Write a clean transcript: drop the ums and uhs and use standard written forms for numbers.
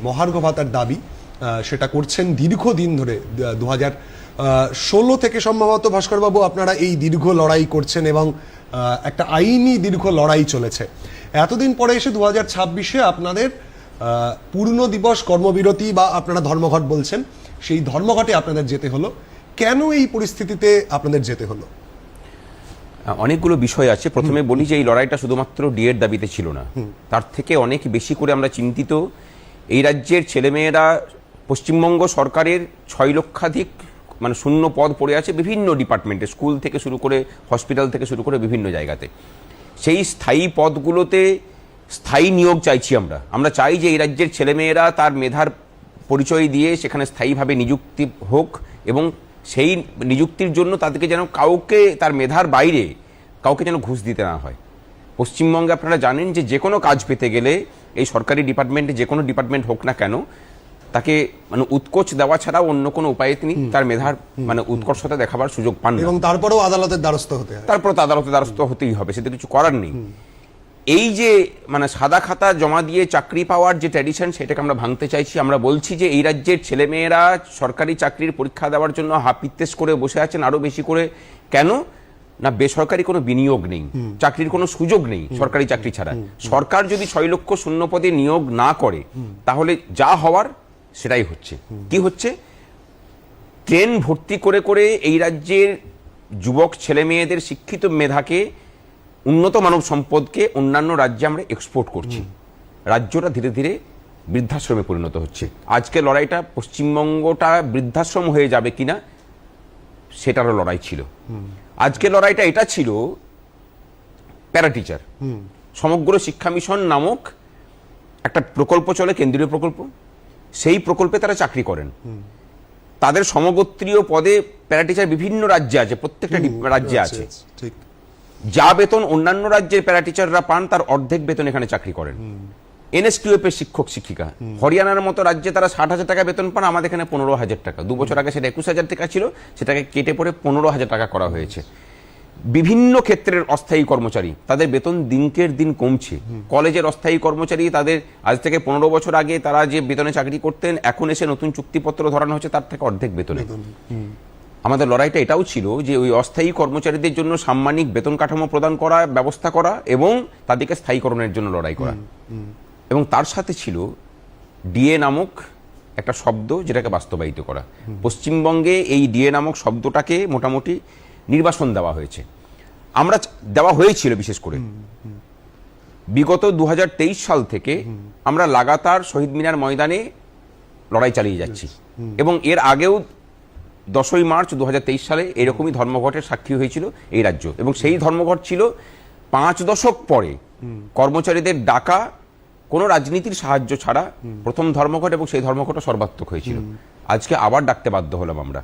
মহার্ঘ ভাতার দাবি সেটা করছেন দীর্ঘদিন ধরে 2016 থেকে সম্ভবত ভাস্করবাবু আপনারা এই দীর্ঘ লড়াই করছেন এবং একটা আইনি দীর্ঘ লড়াই চলেছে। এতদিন পরে এসে 2026-এ আপনাদের পূর্ণ দিবস কর্মবিরতি বা আপনারা ধর্মঘট বলছেন, সেই ধর্মঘটে আপনাদের যেতে হলো। কেন এই পরিস্থিতিতে আপনাদের যেতে হলো? অনেকগুলো বিষয় আছে। প্রথমে বলি যে এই লড়াইটা শুধুমাত্র ডিএর দাবিতে ছিল না, তার থেকে অনেক বেশি করে আমরা চিন্তিত এই রাজ্যের ছেলেমেয়েরা পশ্চিমবঙ্গ সরকারের 6 লক্ষাধিক মানে শূন্য পদ পড়ে আছে বিভিন্ন ডিপার্টমেন্টে, স্কুল থেকে শুরু করে হসপিটাল থেকে শুরু করে বিভিন্ন জায়গাতে। সেই স্থায়ী পদগুলোতে স্থায়ী নিয়োগ চাইছি আমরা চাই যে এই রাজ্যের ছেলেমেয়েরা তার মেধার পরিচয় দিয়ে সেখানে স্থায়ীভাবে নিযুক্তি হোক এবং সেই নিযুক্তির জন্য তাদেরকে যেন কাউকে তার মেধার বাইরে কাউকে যেন ঘুষ দিতে না হয়। পশ্চিমবঙ্গে আপনারা জানেন যে কোনো কাজ পেতে গেলে এই সরকারি ডিপার্টমেন্টে যে কোনো ডিপার্টমেন্ট হোক না কেন তাকে মানে উৎকোচ দেওয়া ছাড়া অন্য কোনো উপায়ে তিনি তার মেধার মানে উৎকর্ষতা দেখাবার সুযোগ পান না, এবং তারপরেও আদালতের দ্বারস্থ হতে হয়। তারপর তো আদালতের দ্বারস্থ হতেই হবে, সেটা কিছু করার নেই। এই যে মানে সাদা খাতা জমা দিয়ে চাকরি পাওয়ার যে ট্র্যাডিশন, সেটাকে আমরা ভাঙতে চাইছি। আমরা বলছি যে এই রাজ্যের ছেলেমেয়েরা সরকারি চাকরির পরীক্ষা দেওয়ার জন্য হাপিত্তেশ করে বসে আছেন আরো বেশি করে। কেন না? বেসরকারি কোনো বিনিয়োগ নেই, চাকরির কোনো সুযোগ নেই সরকারি চাকরি ছাড়া। সরকার যদি 6 লক্ষ শূন্য পদে নিয়োগ না করে তাহলে যা হওয়ার সেটাই হচ্ছে। কি হচ্ছে? ট্রেন ভর্তি করে করে এই রাজ্যের যুবক ছেলে মেয়েদের শিক্ষিত মেধাকে, উন্নত মানব সম্পদকে অন্যান্য রাজ্যে আমরা এক্সপোর্ট করছি। রাজ্যটা ধীরে ধীরে বৃদ্ধাশ্রমে পরিণত হচ্ছে। আজকে লড়াইটা পশ্চিমবঙ্গটা বৃদ্ধাশ্রম হয়ে যাবে কিনা সেটারও লড়াই ছিল। আজকে লড়াইটা এটা ছিল প্যারা টিচার। সমগ্র শিক্ষা মিশন নামক একটা প্রকল্প চলে, কেন্দ্রীয় প্রকল্প। সেই প্রকল্পে তারা চাকরি করেন। তাদের সমগোত্রীয় পদে প্যারা টিচার বিভিন্ন রাজ্যে আছে, প্রত্যেকটা রাজ্যে আছে। যা বেতন অন্যান্য রাজ্যের প্যারা টিচাররা পান তার অর্ধেক বেতন এখানে চাকরি করেন। এনএসটিউএফ এর শিক্ষক শিক্ষিকা হরিয়ানার মতো রাজ্যে তারা 60,000 টাকা বেতন পান, আমাদের এখানে 15,000 টাকা। 2 বছর আগে সেটা 21,000 টাকা ছিল, সেটাকে কেটে পড়ে 15,000 টাকা করা হয়েছে। বিভিন্ন ক্ষেত্রের অস্থায়ী কর্মচারী তাদের বেতন দিনকের দিন কমছে। কলেজের অস্থায়ী কর্মচারী তাদের আজ থেকে 15 বছর আগে তারা যে বেতনে চাকরি করতেন এখন এসে নতুন চুক্তিপত্র ধরানো হচ্ছে তার থেকে অর্ধেক বেতনে। আমাদের লড়াইটা এটাও ছিল যে ওই অস্থায়ী কর্মচারীদের জন্য সাম্মানিক বেতন কাঠামো প্রদান করা, ব্যবস্থা করা এবং তাদেরকে স্থায়ীকরণের জন্য লড়াই করা। এবং তার সাথে ছিল ডিএ নামক একটা শব্দ, যেটাকে বাস্তবায়িত করা। পশ্চিমবঙ্গে এই ডিএ নামক শব্দটাকে মোটামুটি নির্বাসন দেওয়া হয়েছে। আমরা দেওয়া হয়েছিল বিশেষ করে বিগত 2023 সাল থেকে আমরা লাগাতার শহীদ মিনার ময়দানে লড়াই চালিয়ে যাচ্ছি এবং এর আগেও 10ই মার্চ 2023 সালে এরকমই ধর্মঘটের সাক্ষী হয়েছিল এই রাজ্য। এবং সেই ধর্মঘট ছিল 5 দশক পরে কর্মচারীদের ডাকা, কোনো রাজনীতির সাহায্য ছাড়া প্রথম ধর্মঘট, এবং সেই ধর্মঘটও সর্বাত্মক হয়েছিল। আজকে আবার ডাকতে বাধ্য হলাম আমরা।